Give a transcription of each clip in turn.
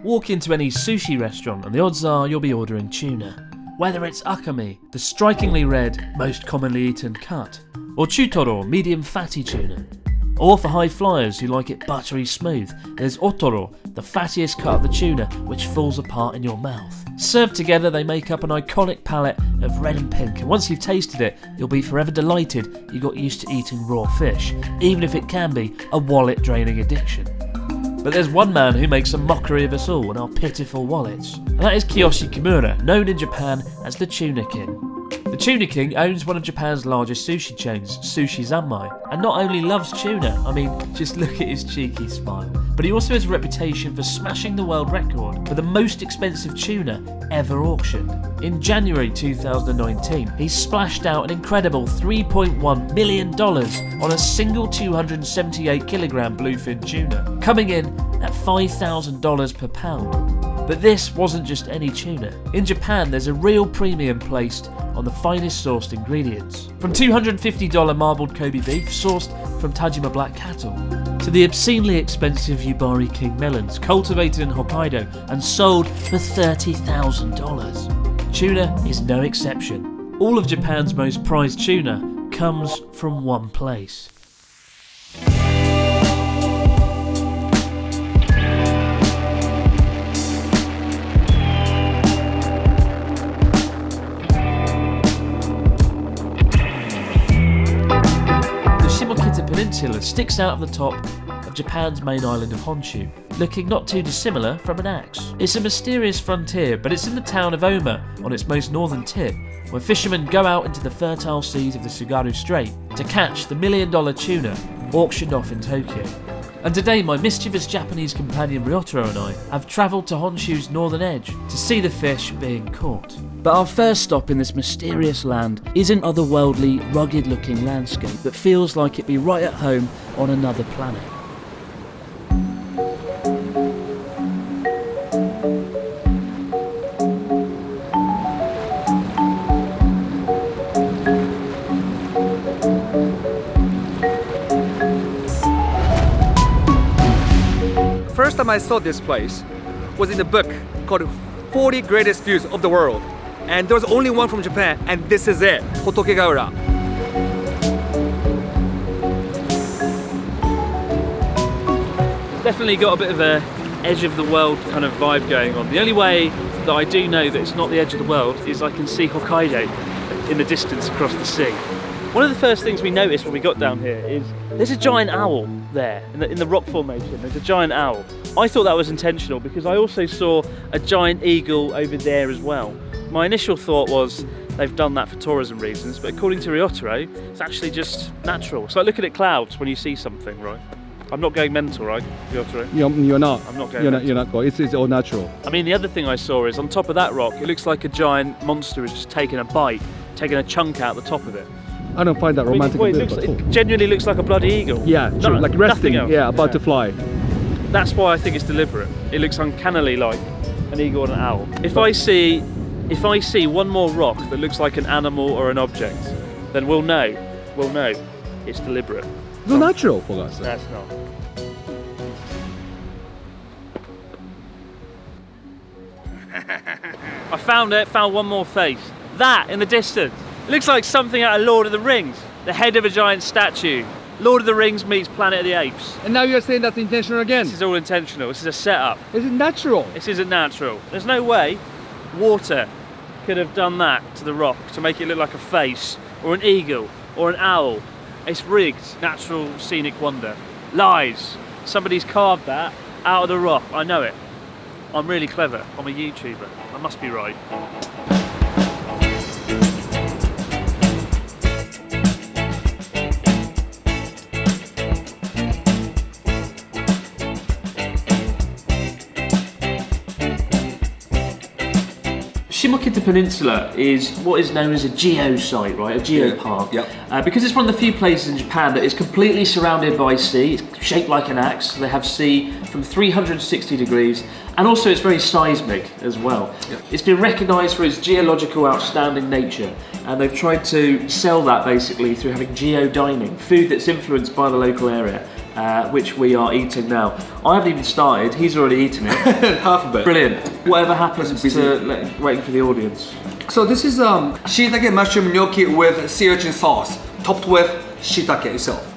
Walk into any sushi restaurant and the odds are you'll be ordering tuna. Whether it's akami, the strikingly red, most commonly eaten cut, or chutoro, medium fatty tuna. Or for high flyers who like it buttery smooth, there's otoro, the fattiest cut of the tuna which falls apart in your mouth. Served together they make up an iconic palette of red and pink, and once you've tasted it, you'll be forever delighted you got used to eating raw fish, even if it can be a wallet-draining addiction. But there's one man who makes a mockery of us all and our pitiful wallets, and that is Kiyoshi Kimura, known in Japan as the Tuna King. The Tuna King owns one of Japan's largest sushi chains, Sushi Zanmai, and not only loves tuna, I mean, just look at his cheeky smile, but he also has a reputation for smashing the world record for the most expensive tuna ever auctioned. In January 2019, he splashed out an incredible $3.1 million on a single 278 kilogram bluefin tuna, coming in at $5,000 per pound. But this wasn't just any tuna. In Japan, there's a real premium placed on the finest sourced ingredients. From $250 marbled Kobe beef sourced from Tajima black cattle, to the obscenely expensive Yubari King melons cultivated in Hokkaido and sold for $30,000. Tuna is no exception. All of Japan's most prized tuna comes from one place. The Shimokita Peninsula sticks out of the top of Japan's main island of Honshu, looking not too dissimilar from an axe. It's a mysterious frontier, but it's in the town of Oma, on its most northern tip, where fishermen go out into the fertile seas of the Tsugaru Strait to catch the $1 million tuna auctioned off in Tokyo. And today my mischievous Japanese companion Ryotaro and I have travelled to Honshu's northern edge to see the fish being caught. But our first stop in this mysterious land is an otherworldly, rugged-looking landscape that feels like it'd be right at home on another planet. First time I saw this place was in a book called 40 Greatest Views of the World, and there was only one from Japan, and this is it, Hotokegaura. Definitely got a bit of a edge of the world kind of vibe going on. The only way that I do know that it's not the edge of the world is I can see Hokkaido in the distance across the sea. One of the first things we noticed when we got down here is there's a giant owl there in the rock formation. There's a giant owl. I thought that was intentional because I also saw a giant eagle over there as well. My initial thought was they've done that for tourism reasons, but according to Ryotaro, it's actually just natural. It's like looking at clouds when you see something, right? I'm not going mental, right, Ryotaro? You're not. I'm not going mental. You're not going. It's all natural. I mean, the other thing I saw is on top of that rock, it looks like a giant monster is just taking a bite, taking a chunk out the top of it. I don't find that romantic. It genuinely looks like a bloody eagle. Yeah, true. Like resting. Yeah, about to fly. That's why I think it's deliberate. It looks uncannily like an eagle and an owl. If I see one more rock that looks like an animal or an object, then we'll know it's deliberate. It's not natural for us. That's not. I found one more face. That in the distance. It looks like something out of Lord of the Rings. The head of a giant statue. Lord of the Rings meets Planet of the Apes. And now you're saying that's intentional again? This is all intentional. This is a setup. Is it natural? This isn't natural. There's no way water could have done that to the rock to make it look like a face or an eagle or an owl. It's rigged. Natural scenic wonder. Lies. Somebody's carved that out of the rock. I know it. I'm really clever. I'm a YouTuber. I must be right. Shimokita Peninsula is what is known as a geo site, right? A geopark. Yeah. Because it's one of the few places in Japan that is completely surrounded by sea. It's shaped like an axe. They have sea from 360 degrees, and also it's very seismic as well. Yeah. It's been recognised for its geological outstanding nature, and they've tried to sell that basically through having geo-dining, food that's influenced by the local area, which we are eating now. I haven't even started, he's already eaten it. Half of it. Brilliant. Whatever happens to waiting for the audience. So this is shiitake mushroom gnocchi with sea urchin sauce, topped with shiitake itself.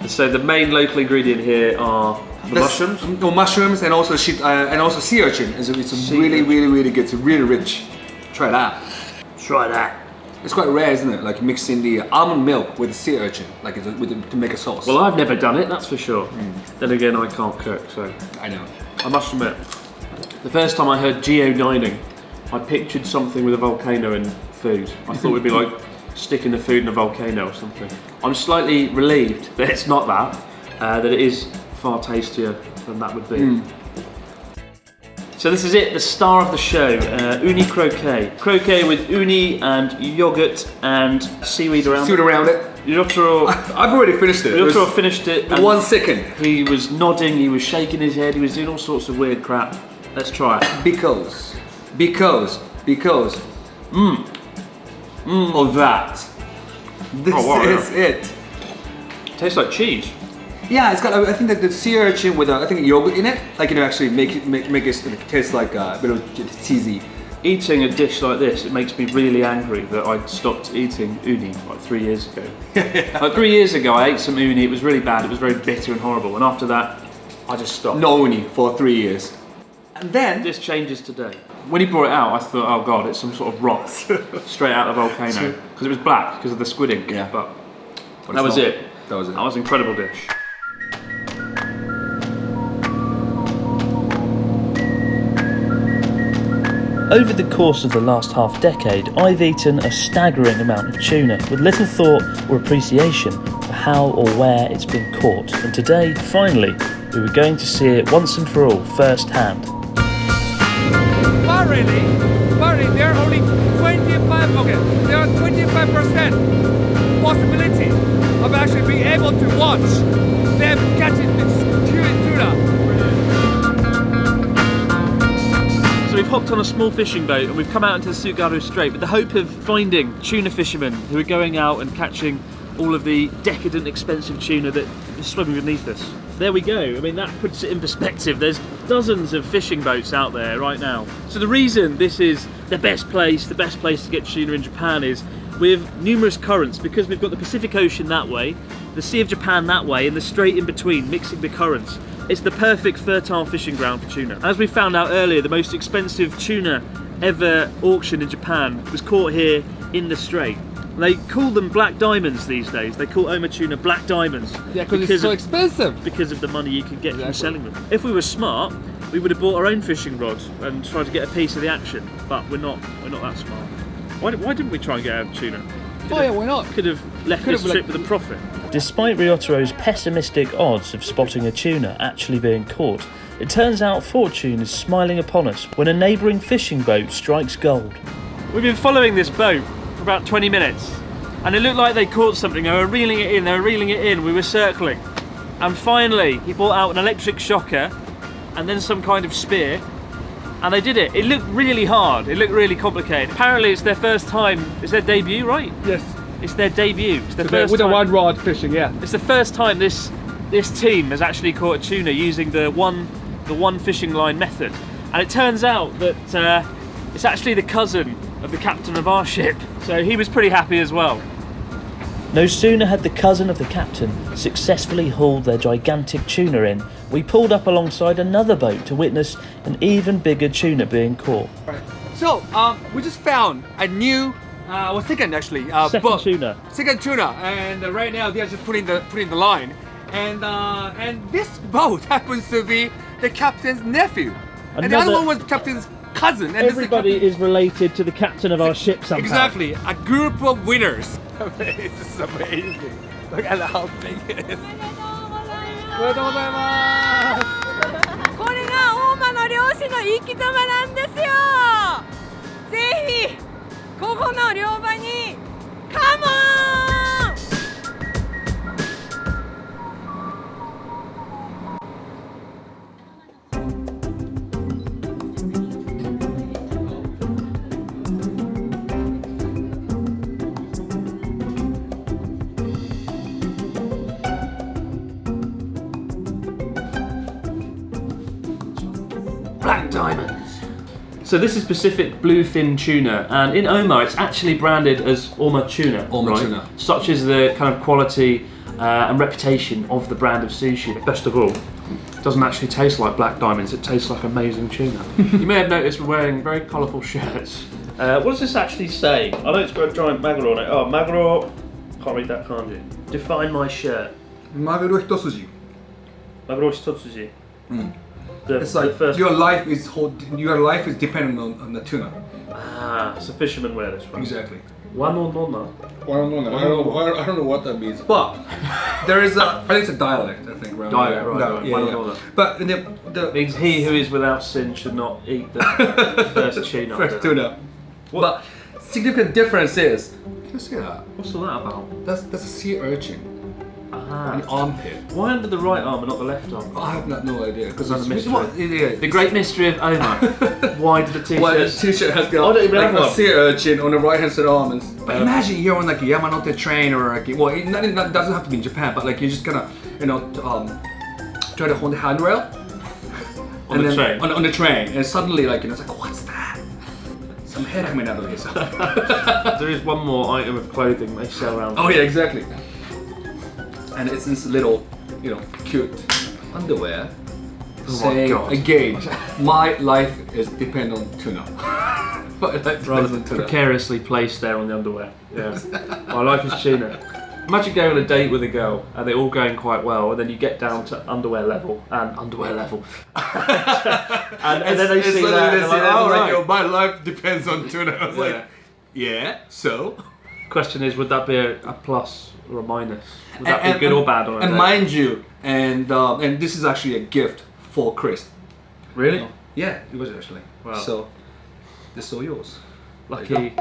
So the main local ingredient here are the mushrooms? No, mushrooms and also sea urchin. It's really good. It's really rich. Try that. Try that. It's quite rare, isn't it? Like mixing the almond milk with the sea urchin, like to make a sauce. Well, I've never done it, that's for sure. Then again, I can't cook, so I know. I must admit, the first time I heard geo-dining, I pictured something with a volcano in food. I thought it would be like sticking the food in a volcano or something. I'm slightly relieved that it's not that, that it is far tastier than that would be. So this is it, the star of the show, uni croquet. Croquet with uni and yogurt and seaweed around Seaweed around it. Ryotaro, I've already finished it. Ryotaro finished it. In 1 second. He was nodding, he was shaking his head, he was doing all sorts of weird crap. Let's try it. Because of that. This is it. Tastes like cheese. Yeah, it's got. I think that the sea urchin with I think yogurt in it, like actually make it taste like a bit of cheesy. Eating a dish like this, it makes me really angry that I stopped eating uni like 3 years ago. Like 3 years ago, I ate some uni. It was really bad. It was very bitter and horrible. And after that, I just stopped. No uni for 3 years. And then this changes today. When he brought it out, I thought, oh god, it's some sort of rock straight out of the volcano because it was black because of the squid ink. Yeah. But that was it. That was it. That was an incredible dish. Over the course of the last half decade, I've eaten a staggering amount of tuna with little thought or appreciation for how or where it's been caught. And today, finally, we were going to see it once and for all, firsthand. But really, there are only 25% possibility of actually being able to watch them catching this tuna. So we've hopped on a small fishing boat and we've come out into the Tsugaru Strait with the hope of finding tuna fishermen who are going out and catching all of the decadent, expensive tuna that is swimming beneath us. There we go. I mean, that puts it in perspective. There's dozens of fishing boats out there right now. So the reason this is the best place to get tuna in Japan is with numerous currents, because we've got the Pacific Ocean that way, the Sea of Japan that way, and the strait in between, mixing the currents. It's the perfect fertile fishing ground for tuna. As we found out earlier, the most expensive tuna ever auctioned in Japan was caught here in the strait. They call them black diamonds these days. They call Oma tuna black diamonds. Yeah, because it's so expensive. Because of the money you can get from selling them. If we were smart, we would have bought our own fishing rod and tried to get a piece of the action. But we're not that smart. Why didn't we try and get a tuna? Yeah, why not? Could have left this trip with a profit. Despite Ryotaro's pessimistic odds of spotting a tuna actually being caught, it turns out fortune is smiling upon us when a neighbouring fishing boat strikes gold. We've been following this boat for about 20 minutes and it looked like they caught something. They were reeling it in, we were circling. And finally, he brought out an electric shocker and then some kind of spear. And they did it. It looked really hard. It looked really complicated. Apparently it's their first time. It's their debut, right? Yes. It's their debut. It's the first with time. a one rod fishing, yeah. It's the first time this team has actually caught a tuna using the one fishing line method. And it turns out that it's actually the cousin of the captain of our ship. So he was pretty happy as well. No sooner had the cousin of the captain successfully hauled their gigantic tuna in, we pulled up alongside another boat to witness an even bigger tuna being caught. Right. So, we just found a new, second tuna, and right now they are just putting the line, and this boat happens to be the captain's nephew, and the other one was the captain's cousin. And everybody is related to the captain of our ship somehow. Exactly, a group of winners. This is amazing. Look at how big it is. おめでとうございます。これが大間の漁師の生き様なんですよ。ぜひここの漁場にカモン。black diamonds. So this is Pacific bluefin tuna, and in Oma it's actually branded as Oma tuna. Oma right? tuna. Such is the kind of quality and reputation of the brand of sushi. Best of all, it doesn't actually taste like black diamonds, it tastes like amazing tuna. You may have noticed we're wearing very colourful shirts. What does this actually say? I know it's got a giant maguro on it. Oh, maguro, can't read that kanji. Define my shirt. Maguro hitotsuji. Maguro hitotsuji. It's like your life is dependent on the tuna. Ah, so fishermen wear this one. Exactly. One or nona? I don't know what that means. But there is I think it's a dialect, I think. Dialect, right. Yeah, One or yeah. nona. But Means he who is without sin should not eat the first tuna. first tuna. But significant difference is, can you see that? What's all that about? That's a sea urchin. Ah. An armpit. Why under the right arm and not the left arm? I have no idea. Because That's a mystery. Yeah, The great mystery of Oma. Why did the t-shirt? Why the t-shirt has I got don't even like have a one. sea urchin on the right hand side arm. But imagine you're on like a Yamanote train or like, well, it doesn't have to be in Japan, but like you're just gonna, try to hold the handrail On the train? On the train, and suddenly like it's like, what's that? Some hair coming out of this. There is one more item of clothing they sell around. Oh yeah, exactly. And it's this little, cute underwear. Oh my saying God. again, my life is dependent on tuna. But like Rather precariously placed there on the underwear. Yeah. My life is tuna. Imagine going on a date with a girl and they're all going quite well, and then you get down to underwear level. and then they see that and they're like, oh, right. My life depends on tuna. I was like, yeah, so? Question is, would that be a plus or a minus? Would that be good or bad on a And date? mind you, and this is actually a gift for Chris. Really? Yeah, it was actually. Wow. So, this is all yours. Lucky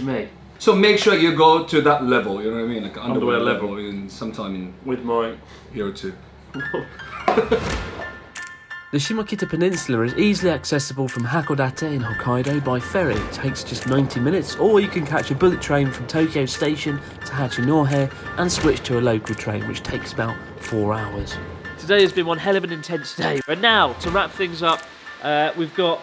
me. So make sure you go to that level, you know what I mean? Like Underwear level. in sometime in With my... year or two. The Shimokita Peninsula is easily accessible from Hakodate in Hokkaido by ferry. It takes just 90 minutes, or you can catch a bullet train from Tokyo Station to Hachinohe and switch to a local train, which takes about 4 hours. Today has been one hell of an intense day. And now, to wrap things up, we've got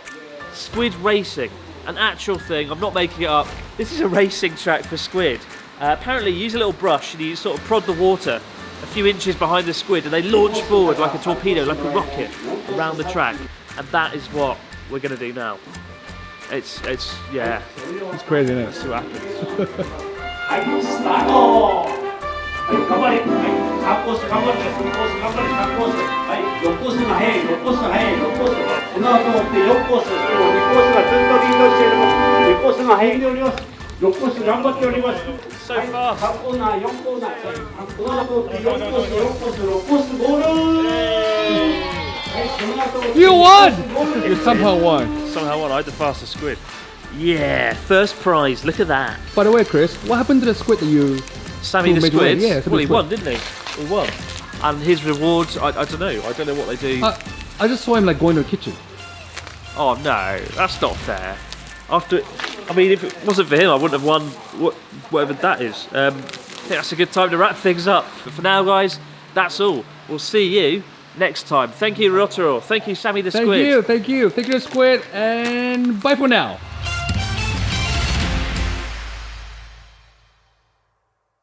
Squid Racing, an actual thing. I'm not making it up. This is a racing track for squid. Apparently, you use a little brush and you sort of prod the water a few inches behind the squid, and they launch forward like a torpedo, like a rocket, around the track. And that is what we're going to do now. It's yeah. It's crazy, isn't it? See what happens. So fast. You won! You somehow won. Somehow won. I had the fastest squid. Yeah, first prize. Look at that. By the way, Chris, what happened to the squid that you... Sammy the made squid. away? Yeah, Well, he squid. won, didn't he? He won. And his rewards, I don't know. I don't know what they do. I just saw him like going to the kitchen. Oh no, that's not fair. If it wasn't for him, I wouldn't have won whatever that is. I think that's a good time to wrap things up. But for now, guys, that's all. We'll see you next time. Thank you, Rotaro. Thank you, Sammy the Squid. Thank you, the squid, and bye for now.